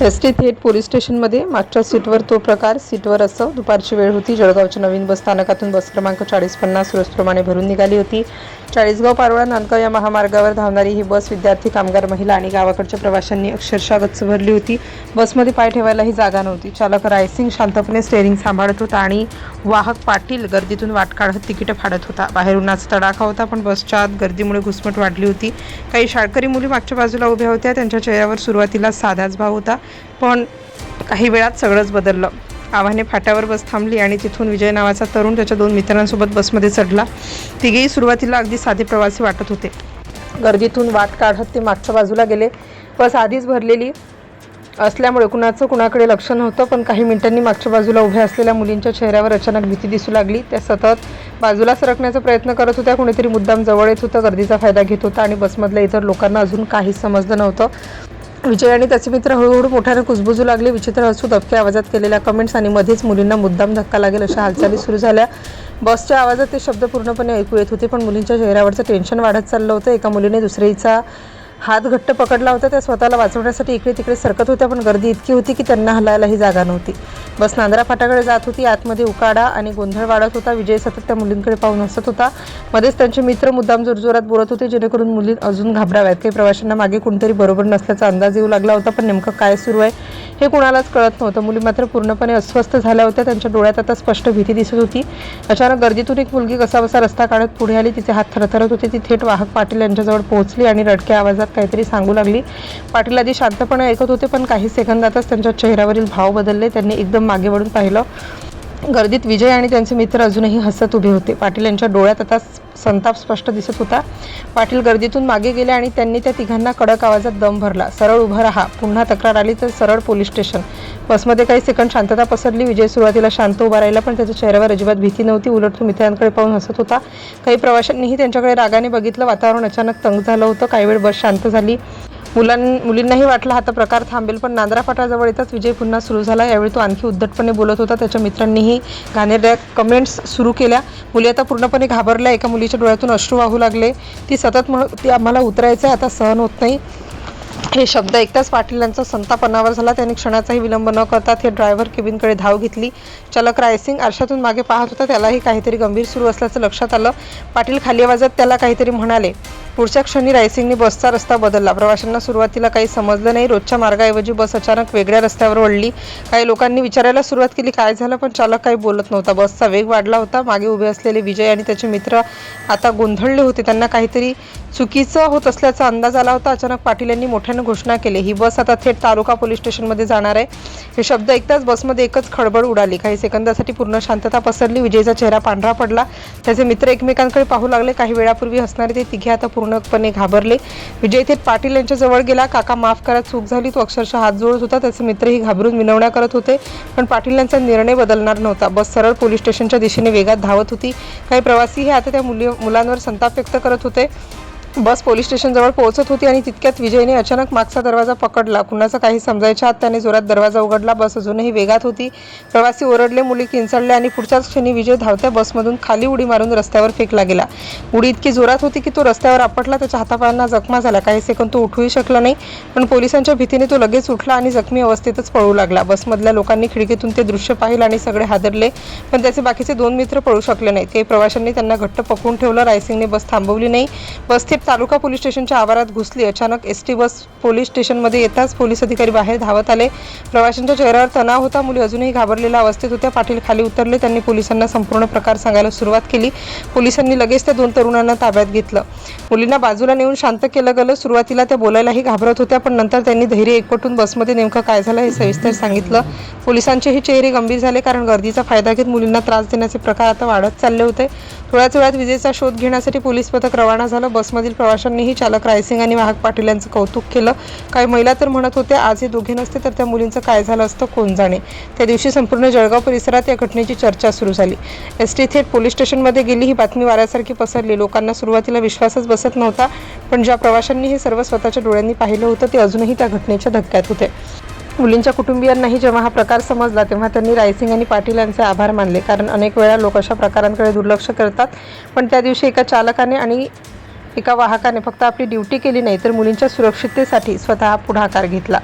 ST थेट police स्टेशनमध्ये मागच्या सीटवर तो प्रकार सीटवर असं दुपारची वेळ होती। जळगावच्या नवीन बस स्थानकातून बस क्रमांक 4050 रोजप्रमाणे भरून निघाली होती। चाळीसगाव पारोळा नांदगाव या महामार्गावर धावणारी ही बस विद्यार्थी, कामगार, महिला आणि गावाकडच्या प्रवाशांनी अक्षरशः गच्च भरली होती। बसमध्ये पाय ठेवायलाही जागा नव्हती। चालक रायसिंग शांतपणे स्टेअरिंग सांभाळत होता आणि वाहक पाटील गर्दीतून वाट काढत तिकीट फाडत होता। बाहेर उन्हाचा तडाखा होता, पण बसच्या आत गर्दीमुळे घुसमट वाढली होती। काही शाळकरी मुली मागच्या बाजूला उभ्या होत्या। त्यांच्या चेहऱ्यावर सुरुवातीला साधाच भाव होता, पण काही वेळात सगळंच बदललं। आव्हाने फाट्यावर बस थांबली आणि तिथून विजय नावाचा तरुण त्याच्या 2 मित्रांसोबत बसमध्ये चढला। तिघेही सुरुवातीला अगदी साधे प्रवासी वाटत होते। गर्दीतून वाट काढत ते मागच्या बाजूला गेले। बस आधीच भरलेली असल्यामुळे कुणाचं कुणाकडे लक्ष नव्हतं, पण काही मिनिटांनी मागच्या बाजूला उभ्या असलेल्या मुलींच्या चेहऱ्यावर अचानक भीती दिसू लागली। त्या सतत बाजूला सरकण्याचा प्रयत्न करत होत्या। कोणीतरी मुद्दाम जवळ येत होतं, गर्दीचा फायदा घेत होता आणि बसमधल्या इतर लोकांना अजून काहीच समजलं नव्हतं। विजय आणि त्याचे मित्र हळूहळू मोठ्याने कुजबुजू लागले। विचित्र हसू, दबक्या आवाजात केलेल्या कमेंट्स आणि मध्येच मुलींना मुद्दाम धक्का लागेल अशा हालचाली सुरू झाल्या। बसच्या आवाजात ते शब्द पूर्णपणे ऐकू येत होते, पण मुलींच्या चेहऱ्यावरचं टेन्शन वाढत चाललं होतं। एका मुलीने दुसरीचा हात घट्ट पकडला होता। त्या स्वतःला वाचवण्यासाठी इकडे तिकडे सरकत होत्या, पण गर्दी इतकी होती की त्यांना हलायलाही जागा नव्हती। बस नांद्रा फाट्याकडे जात होती। आतमध्ये उकाडा आणि गोंधळ वाढत होता। विजय सतत त्या मुलींकडे पाहून हसत होता। मध्येच त्यांचे मित्र मुद्दाम जोरजोरात बोलत होते, जेणेकरून मुली अजून घाबराव्यात। काही प्रवाशांना मागे कोणतरी बरोबर नसल्याचा अंदाज येऊ लागला होता, पण नेमकं काय सुरू आहे हे कुणालाच कळत नव्हतं। मुली मात्र पूर्णपणे अस्वस्थ झाल्या होत्या। त्यांच्या डोळ्यात आता स्पष्ट भीती दिसत होती। अचानक गर्दीतून एक मुलगी कसाबसा रस्ता काढत पुढे आली। तिचे हात थरथरत होते। ती थेट वाहक पाटील यांच्याजवळ पोहोचली आणि रडक्या आवाजात काहीतरी सांगू लागली। पाटील आधी शांतपणे ऐकत होते, पण काही सेकंदातच त्यांच्या चेहऱ्यावरील भाव बदलले। त्यांनी एकदम मागे वळून पाहिलं। गर्दीत विजय आणि त्यांचे मित्र अजूनही हसत उभे होते। पाटील यांच्या डोळ्यात आता संताप स्पष्ट दिसत होता। पाटील गर्दीतून मागे गेले आणि त्यांनी त्या तिघांना कडक आवाजात दम भरला, सरळ उभं राहा, पुन्हा तक्रार आली तर सरळ पोलीस स्टेशन। बसमध्ये काही सेकंद शांतता पसरली। विजय सुरुवातीला शांत उभा राहिला, पण त्याच्या चेहऱ्यावर अजिबात भीती नव्हती। उलट तो मित्रांकडे पाहून हसत होता। काही प्रवाशांनीही त्यांच्याकडे रागाने बघितलं। वातावरण अचानक तंग झालं होतं। काही वेळ बस शांत झाली। मुलींनाही वाटलं आता प्रकार थांबेल, पण नांद्रा फाट्याजवळ येताच विजय पुन्हा सुरू झाला। यावेळी तो आणखी उद्धटपणे बोलत होता। त्याच्या मित्रांनीही घाणेरड्या कमेंट्स सुरू केल्या। मुली आता पूर्णपणे घाबरल्या। एका मुलीच्या डोळ्यातून अश्रू वाहू लागले। ती सतत म्हणत, ती आम्हाला उतरायचं आता सहन होत नाही। हे शब्द ऐकताच पाटीलांचा संताप अनावर झाला। त्यांनी क्षणाचाही विलंब न करता थेट ड्रायव्हर केबिनकडे धाव घेतली। चालक रायसिंग आरशातून मागे पाहत होता। त्यालाही काहीतरी गंभीर सुरू असल्याचं लक्षात आलं। पाटील खाली आवाजात त्याला काहीतरी म्हणाले। पुढच्या क्षणी रायसिंगने बसचा रस्ता बदलला। प्रवाशांना सुरुवातीला काही समजलं नाही। रोजच्या मार्गाऐवजी बस अचानक वेगळ्या रस्त्यावर वळली। काही लोकांनी विचारायला सुरुवात केली, काय झालं, पण चालक काही बोलत नव्हता। बसचा वेग वाढला होता। मागे उभे असलेले विजय आणि त्याचे मित्र आता गोंधळले होते। त्यांना काहीतरी चुकीचं होत असल्याचा अंदाज आला होता। अचानक पाटील यांनी मोठ्याने घोषणा केली, ही बस आता थेट तालुका पोलीस स्टेशनमध्ये जाणार आहे। हे शब्द ऐकताच बसमध्ये एकच खळबळ उडाली। काही सेकंदासाठी पूर्ण शांतता पसरली। विजयचा चेहरा पांढरा पडला। त्याचे मित्र एकमेकांकडे पाहू लागले। काही वेळापूर्वी हसणारे ते तिघे आता पूर्णपणे घाबरले। विजय थेट पाटील यांच्या जवळ गेला। काका माफ करा, चूक झाली। तो अक्षरशः हात जोडत होता। त्याचे मित्रही घाबरून विनवण्या करत होते, पण पाटील यांचा निर्णय बदलणार नव्हता। बस सरळ पोलीस स्टेशनच्या दिशेने वेगात धावत होती। काही प्रवासीही आता त्या मुलांवर संताप व्यक्त करत होते। बस पोलीस स्टेशनजवळ पोहोचत होती आणि तितक्यात विजयने अचानक मागचा दरवाजा पकडला। कुणाचं काही समजायच्या आत त्याने जोरात दरवाजा उघडला। बस अजूनही वेगात होती। प्रवासी ओरडले, मुली किंचाळल्या आणि पुढच्याच क्षणी विजय धावत्या बसमधून खाली उडी मारून रस्त्यावर फेकला गेला। उडी इतकी जोरात होती की तो रस्त्यावर आपटला। त्याच्या हातापायांना जखमा झाल्या। काही सेकंद तो उठूही शकला नाही, पण पोलिसांच्या भीतीने तो लगेच उठला आणि जखमी अवस्थेतच पळू लागला। बसमधल्या लोकांनी खिडकीतून ते दृश्य पाहिलं आणि सगळे हादरले, पण त्याचे बाकीचे 2 मित्र पळू शकले नाहीत। काही प्रवाशांनी त्यांना घट्ट पकडून ठेवलं। रायसिंगने बस थांबवली नाही। बस थेट तालुका पोलीस स्टेशनच्या आवारात घुसली। अचानक एसटी बस पोलीस स्टेशनमध्ये येताच पोलीस अधिकारी बाहेर धावत आले। प्रवाशांच्या चेहऱ्यावर तणाव होता। मुली अजूनही घाबरलेल्या अवस्थेत होत्या। पाटील खाली उतरले। त्यांनी पोलिसांना संपूर्ण प्रकार सांगायला सुरुवात केली। पोलिसांनी लगेच त्या 2 तरुणांना ताब्यात घेतलं। मुलींना बाजूला नेऊन शांत केलं गेलं। सुरुवातीला त्या बोलायलाही घाबरत होत्या, पण नंतर त्यांनी धैर्य एकवटून बसमध्ये नेमकं काय झालं हे सविस्तर सांगितलं। पोलिसांचेही चेहरे गंभीर झाले, कारण गर्दीचा फायदा घेत मुलींना त्रास देण्याचे प्रकार आता वाढत चालले होते। थोड्याच वेळात विजेचा शोध घेण्यासाठी पोलीस पथक रवाना झालं। बसमधील प्रवाशांनीही चालक रायसिंग आणि वाहक पाटील यांचं कौतुक केलं। काही महिला तर म्हणत होत्या, आज हे दोघे नसते तर त्या मुलींचं काय झालं असतं कोण जाणे। त्या दिवशी संपूर्ण जळगाव परिसरात या घटनेची चर्चा सुरू झाली। एसटी थेट पोलीस स्टेशनमध्ये गेली। ही बातमी वाऱ्यासारखी पसरली। लोकांना सुरुवातीला विश्वासच बसत नव्हता, पण ज्या प्रवाशांनी हे सर्व स्वतःच्या डोळ्यांनी पाहिलं होतं ते अजूनही त्या घटनेच्या धक्क्यात होते। मुलींच्या कुटुंबियांनाही जेव्हा हा प्रकार समजला तेव्हा त्यांनी रायसिंग आणि पाटील यांचे आभार मानले, कारण अनेक वेळा लोक अशा प्रकारांकडे दुर्लक्ष करतात। पण त्या दिवशी एका चालकाने आणि एका वाहकाने फक्त आपली ड्युटी केली नाही, तर मुलींच्या सुरक्षिततेसाठी स्वतः पुढाकार घेतला।